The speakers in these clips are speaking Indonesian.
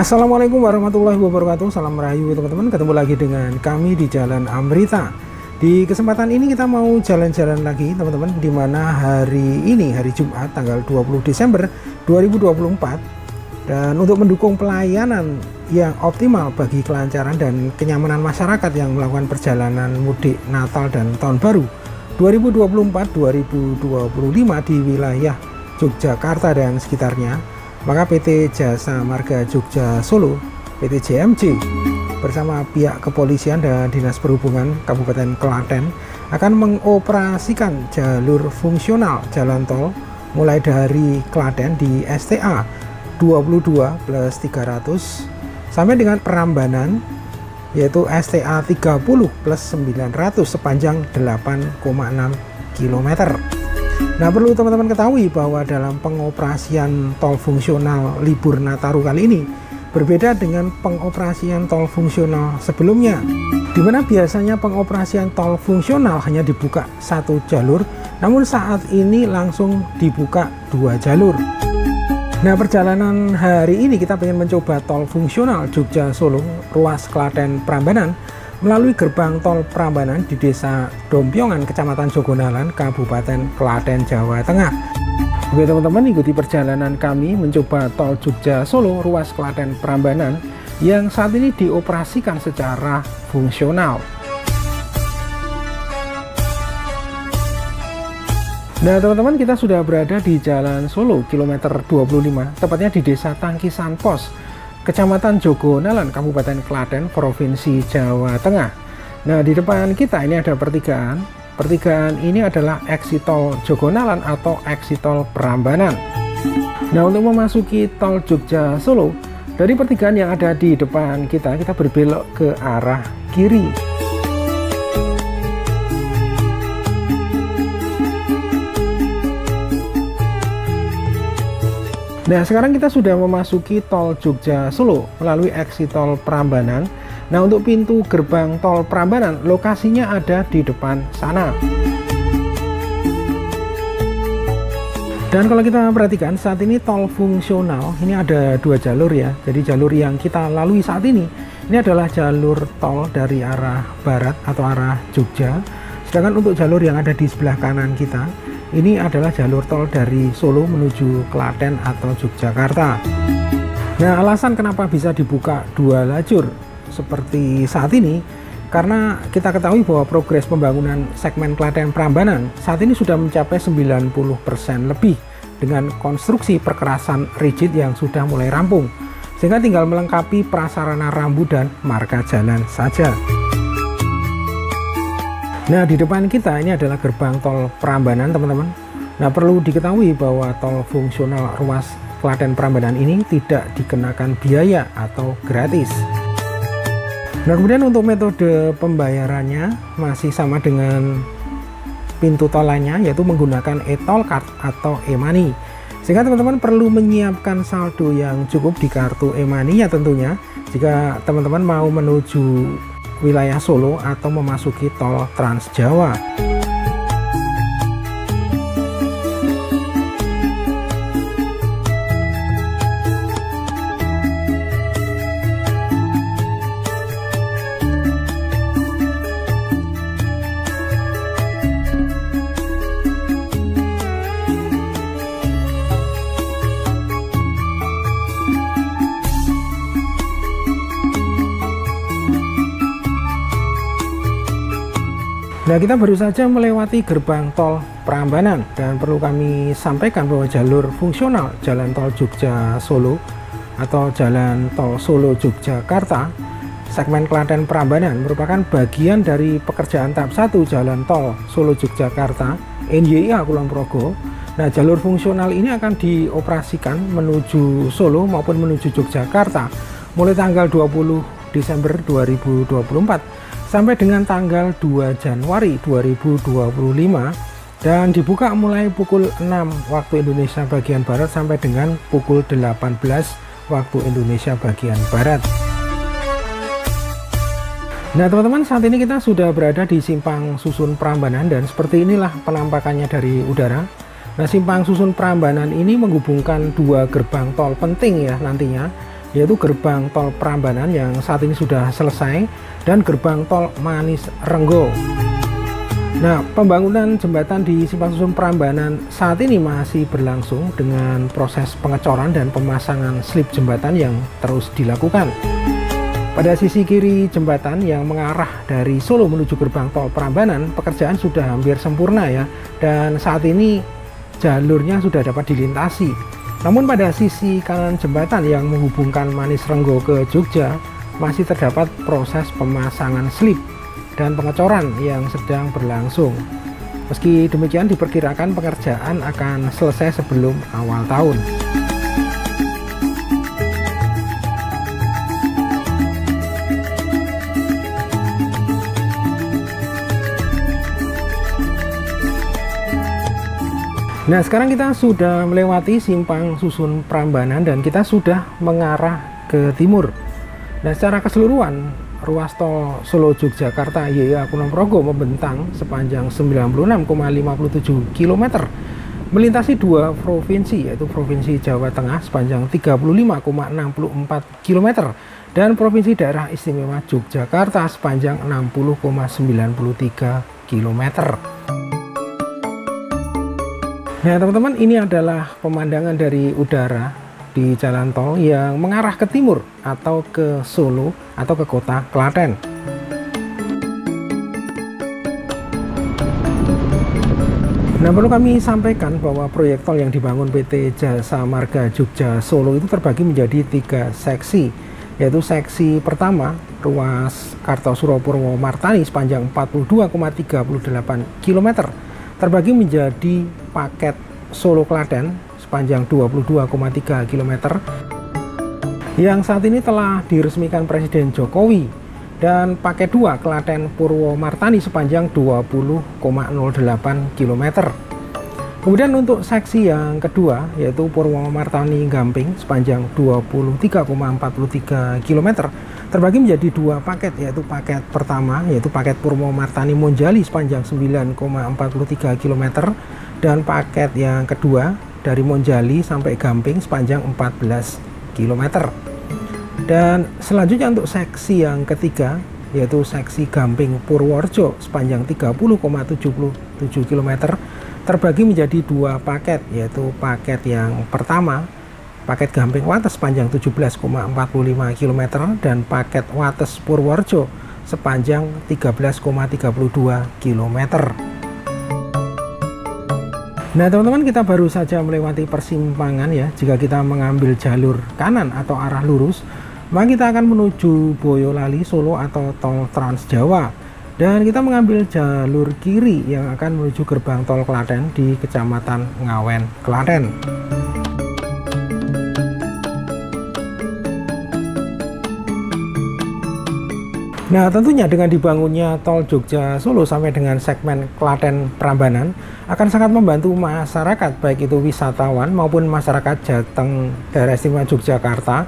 Assalamualaikum warahmatullahi wabarakatuh. Salam rahayu teman-teman. Ketemu lagi dengan kami di Jalan Amrita. Di kesempatan ini kita mau jalan-jalan lagi teman-teman, dimana hari ini hari Jumat tanggal 20 Desember 2024. Dan untuk mendukung pelayanan yang optimal bagi kelancaran dan kenyamanan masyarakat yang melakukan perjalanan mudik Natal dan Tahun Baru 2024-2025 di wilayah Yogyakarta dan sekitarnya, maka PT Jasa Marga Jogja Solo PT JMJ bersama pihak kepolisian dan Dinas Perhubungan Kabupaten Klaten akan mengoperasikan jalur fungsional jalan tol mulai dari Klaten di STA 22+300 sampai dengan Prambanan yaitu STA 30+900 sepanjang 8,6 km. Nah, perlu teman-teman ketahui bahwa dalam pengoperasian tol fungsional libur Nataru kali ini berbeda dengan pengoperasian tol fungsional sebelumnya, di mana biasanya pengoperasian tol fungsional hanya dibuka satu jalur, namun saat ini langsung dibuka dua jalur. Nah, perjalanan hari ini kita ingin mencoba tol fungsional Jogja Solo ruas Klaten Prambanan melalui gerbang tol Prambanan di Desa Dompiongan, Kecamatan Jogonalan, Kabupaten Klaten, Jawa Tengah. Oke teman-teman, ikuti perjalanan kami mencoba tol Jogja Solo ruas Klaten Prambanan yang saat ini dioperasikan secara fungsional. Nah teman-teman, kita sudah berada di Jalan Solo kilometer 25, tepatnya di Desa Tangkisan Pos, Kecamatan Jogonalan, Kabupaten Klaten, Provinsi Jawa Tengah. Nah, di depan kita ini ada pertigaan. Pertigaan ini adalah exit tol Jogonalan atau exit tol Prambanan. Nah, untuk memasuki tol Jogja Solo, dari pertigaan yang ada di depan kita berbelok ke arah kiri. Nah, sekarang kita sudah memasuki tol Jogja Solo melalui exit tol Prambanan. Nah, untuk pintu gerbang tol Prambanan lokasinya ada di depan sana. Dan kalau kita perhatikan saat ini tol fungsional ini ada dua jalur ya. Jadi jalur yang kita lalui saat ini adalah jalur tol dari arah barat atau arah Jogja. Sedangkan untuk jalur yang ada di sebelah kanan kita ini adalah jalur tol dari Solo menuju Klaten atau Yogyakarta. Nah, alasan kenapa bisa dibuka dua lajur seperti saat ini, karena kita ketahui bahwa progres pembangunan segmen Klaten Prambanan saat ini sudah mencapai 90% lebih dengan konstruksi perkerasan rigid yang sudah mulai rampung, sehingga tinggal melengkapi prasarana rambu dan marka jalan saja. Nah, di depan kita ini adalah gerbang tol Prambanan teman-teman. Nah, perlu diketahui bahwa tol fungsional ruas Klaten Prambanan ini tidak dikenakan biaya atau gratis. Nah, kemudian untuk metode pembayarannya masih sama dengan pintu tol lainnya, yaitu menggunakan e-tol card atau e-money. Sehingga teman-teman perlu menyiapkan saldo yang cukup di kartu e-money ya tentunya, jika teman-teman mau menuju wilayah Solo atau memasuki tol Trans Jawa. Nah, kita baru saja melewati gerbang tol Prambanan dan perlu kami sampaikan bahwa jalur fungsional jalan tol Jogja Solo atau jalan tol Solo Yogyakarta segmen Klaten Prambanan merupakan bagian dari pekerjaan tahap 1 jalan tol Solo Yogyakarta NYIA Kulon Progo. Nah, jalur fungsional ini akan dioperasikan menuju Solo maupun menuju Yogyakarta mulai tanggal 20 Desember 2024 sampai dengan tanggal 2 Januari 2025 dan dibuka mulai pukul 6 waktu Indonesia bagian Barat sampai dengan pukul 18 waktu Indonesia bagian Barat. Nah teman-teman, saat ini kita sudah berada di Simpang Susun Prambanan dan seperti inilah penampakannya dari udara. Nah, Simpang Susun Prambanan ini menghubungkan dua gerbang tol penting ya nantinya, yaitu gerbang tol Prambanan yang saat ini sudah selesai dan gerbang tol Manis Renggo. Nah, pembangunan jembatan di Simpang Susun Prambanan saat ini masih berlangsung dengan proses pengecoran dan pemasangan slip jembatan yang terus dilakukan. Pada sisi kiri jembatan yang mengarah dari Solo menuju gerbang tol Prambanan, pekerjaan sudah hampir sempurna ya, dan saat ini jalurnya sudah dapat dilintasi. Namun pada sisi kanan jembatan yang menghubungkan Manis Renggo ke Jogja masih terdapat proses pemasangan slip dan pengecoran yang sedang berlangsung. Meski demikian, diperkirakan pekerjaan akan selesai sebelum awal tahun. Nah, sekarang kita sudah melewati Simpang Susun Prambanan dan kita sudah mengarah ke timur. Nah, secara keseluruhan ruas tol Solo Yogyakarta YIA Kulon Progo membentang sepanjang 96,57 km, melintasi dua provinsi, yaitu Provinsi Jawa Tengah sepanjang 35,64 km dan Provinsi Daerah Istimewa Yogyakarta sepanjang 60,93 km. Nah teman-teman, ini adalah pemandangan dari udara di jalan tol yang mengarah ke timur atau ke Solo atau ke kota Klaten. Nah, perlu kami sampaikan bahwa proyek tol yang dibangun PT Jasa Marga Jogja Solo itu terbagi menjadi 3 seksi, yaitu seksi pertama ruas Kartosuro Purwomartani sepanjang 42,38 km terbagi menjadi paket Solo Klaten sepanjang 22,3 km yang saat ini telah diresmikan Presiden Jokowi, dan paket 2 Klaten Purwomartani sepanjang 20,08 km. Kemudian untuk seksi yang kedua yaitu Purwomartani Gamping sepanjang 23,43 km terbagi menjadi 2 paket, yaitu paket pertama yaitu paket Purwomartani Monjali sepanjang 9,43 km dan paket yang kedua dari Monjali sampai Gamping sepanjang 14 km. Dan selanjutnya untuk seksi yang ketiga yaitu seksi Gamping Purworejo sepanjang 30,77 km terbagi menjadi 2 paket, yaitu paket yang pertama paket Gamping Wates sepanjang 17,45 km dan paket Wates Purworejo sepanjang 13,32 km. Nah teman-teman, kita baru saja melewati persimpangan ya. Jika kita mengambil jalur kanan atau arah lurus, maka kita akan menuju Boyolali Solo atau tol Trans Jawa, dan kita mengambil jalur kiri yang akan menuju gerbang tol Klaten di Kecamatan Ngawen, Klaten. Nah tentunya dengan dibangunnya tol Jogja Solo sampai dengan segmen Klaten Prambanan akan sangat membantu masyarakat, baik itu wisatawan maupun masyarakat Jateng daerah istimewa Yogyakarta,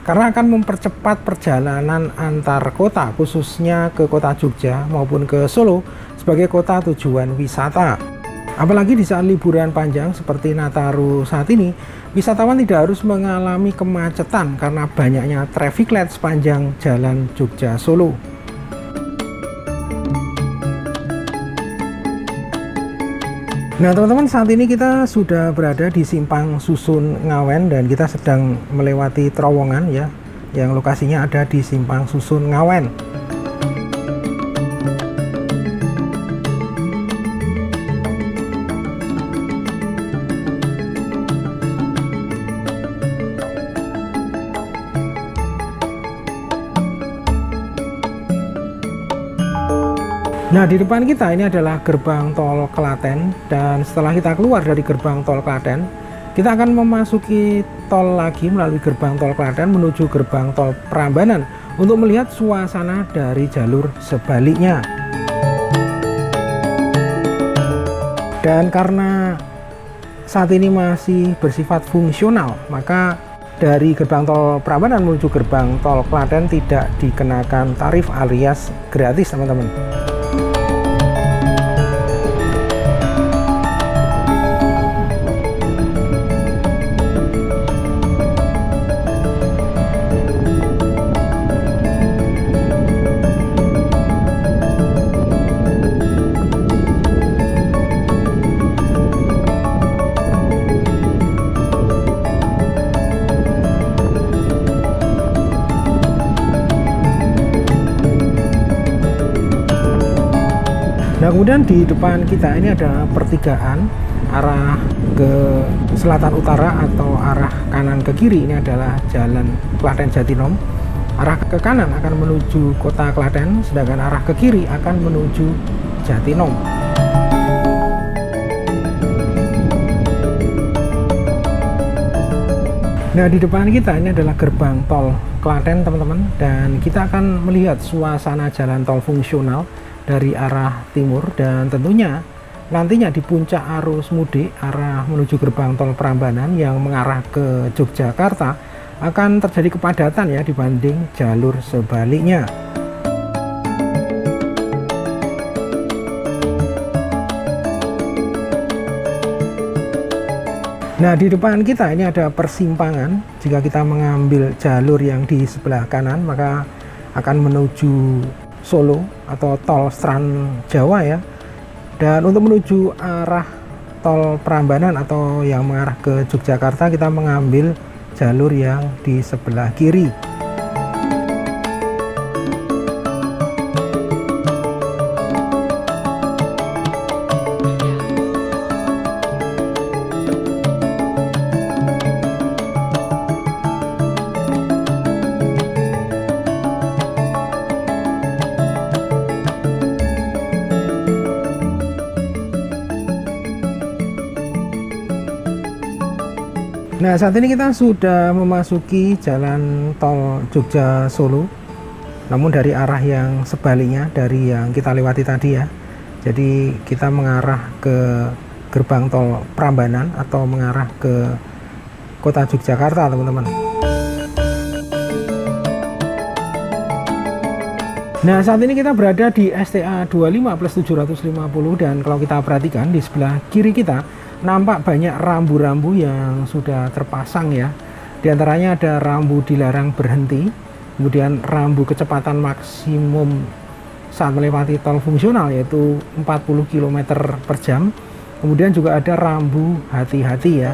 karena akan mempercepat perjalanan antar kota, khususnya ke kota Jogja maupun ke Solo sebagai kota tujuan wisata. Apalagi di saat liburan panjang seperti Nataru saat ini, wisatawan tidak harus mengalami kemacetan karena banyaknya traffic light sepanjang jalan Jogja Solo. Nah teman-teman, saat ini kita sudah berada di Simpang Susun Ngawen dan kita sedang melewati terowongan ya, yang lokasinya ada di Simpang Susun Ngawen. Nah di depan kita ini adalah gerbang tol Klaten, dan setelah kita keluar dari gerbang tol Klaten, kita akan memasuki tol lagi melalui gerbang tol Klaten menuju gerbang tol Prambanan untuk melihat suasana dari jalur sebaliknya. Dan karena saat ini masih bersifat fungsional, maka dari gerbang tol Prambanan menuju gerbang tol Klaten tidak dikenakan tarif alias gratis teman-teman. Nah, kemudian di depan kita ini ada pertigaan arah ke selatan utara atau arah kanan ke kiri. Ini adalah jalan Klaten Jatinom. Arah ke kanan akan menuju kota Klaten, sedangkan arah ke kiri akan menuju Jatinom. Nah, di depan kita ini adalah gerbang tol Klaten, teman-teman, dan kita akan melihat suasana jalan tol fungsional dari arah timur, dan tentunya nantinya di puncak arus mudik arah menuju gerbang tol Prambanan yang mengarah ke Yogyakarta akan terjadi kepadatan ya dibanding jalur sebaliknya. Nah, di depan kita ini ada persimpangan. Jika kita mengambil jalur yang di sebelah kanan, maka akan menuju Solo atau tol Trans Jawa ya. Dan untuk menuju arah tol Prambanan atau yang mengarah ke Yogyakarta, kita mengambil jalur yang di sebelah kiri. Nah, saat ini kita sudah memasuki jalan tol Jogja Solo, namun dari arah yang sebaliknya dari yang kita lewati tadi ya. Jadi kita mengarah ke gerbang tol Prambanan atau mengarah ke kota Yogyakarta, teman-teman. Nah, saat ini kita berada di STA 25+750, dan kalau kita perhatikan di sebelah kiri kita nampak banyak rambu-rambu yang sudah terpasang ya. Di antaranya ada rambu dilarang berhenti, kemudian rambu kecepatan maksimum saat melewati tol fungsional yaitu 40 km per jam. Kemudian juga ada rambu hati-hati ya.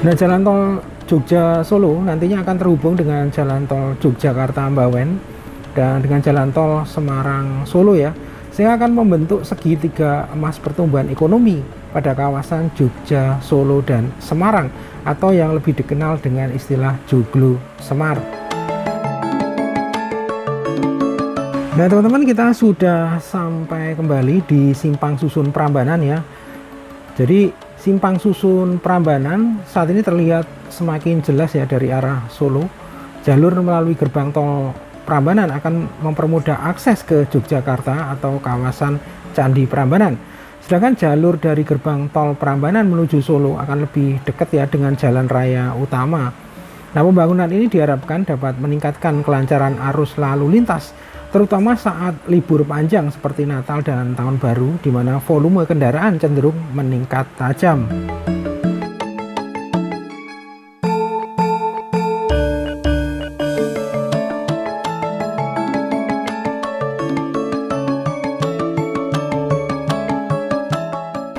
Nah, jalan tol Jogja Solo nantinya akan terhubung dengan jalan tol Yogyakarta Mbawen dan dengan jalan tol Semarang Solo ya, sehingga akan membentuk segitiga emas pertumbuhan ekonomi pada kawasan Jogja, Solo, dan Semarang, atau yang lebih dikenal dengan istilah Joglo Semar. Nah, teman-teman, kita sudah sampai kembali di Simpang Susun Prambanan ya. Jadi Simpang Susun Prambanan saat ini terlihat semakin jelas ya dari arah Solo. Jalur melalui gerbang tol Prambanan akan mempermudah akses ke Yogyakarta atau kawasan Candi Prambanan. Sedangkan jalur dari gerbang tol Prambanan menuju Solo akan lebih dekat ya dengan jalan raya utama. Nah, pembangunan ini diharapkan dapat meningkatkan kelancaran arus lalu lintas, terutama saat libur panjang seperti Natal dan Tahun Baru, di mana volume kendaraan cenderung meningkat tajam.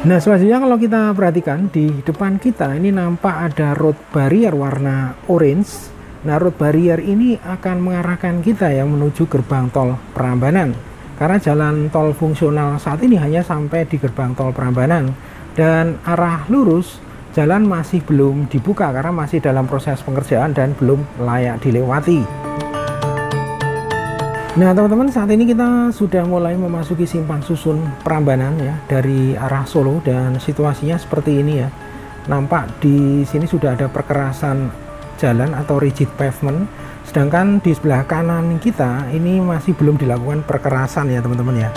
Nah, selanjutnya kalau kita perhatikan di depan kita ini nampak ada road barrier warna orange. Nah, road barrier ini akan mengarahkan kita yang menuju gerbang tol Prambanan, karena jalan tol fungsional saat ini hanya sampai di gerbang tol Prambanan, dan arah lurus jalan masih belum dibuka karena masih dalam proses pengerjaan dan belum layak dilewati. Nah, teman-teman, saat ini kita sudah mulai memasuki Simpang Susun Prambanan ya dari arah Solo, dan situasinya seperti ini ya. Nampak di sini sudah ada perkerasan jalan atau rigid pavement, sedangkan di sebelah kanan kita ini masih belum dilakukan perkerasan ya, teman-teman ya.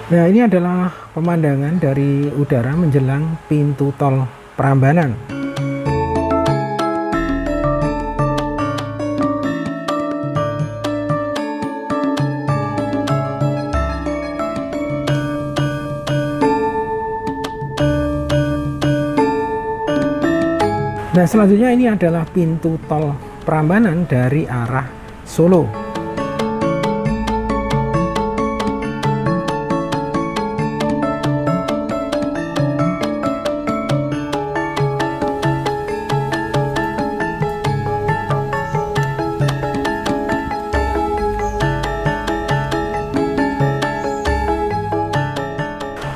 Nah, ini adalah pemandangan dari udara menjelang pintu tol Prambanan. Nah, selanjutnya ini adalah pintu tol Prambanan dari arah Solo.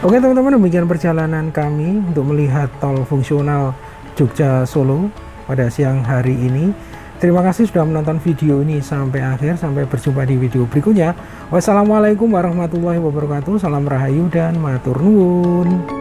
Oke teman-teman, demikian perjalanan kami untuk melihat tol fungsional Jogja Solo pada siang hari ini. Terima kasih sudah menonton video ini sampai akhir. Sampai berjumpa di video berikutnya. Wassalamualaikum warahmatullahi wabarakatuh. Salam rahayu dan matur nuwun.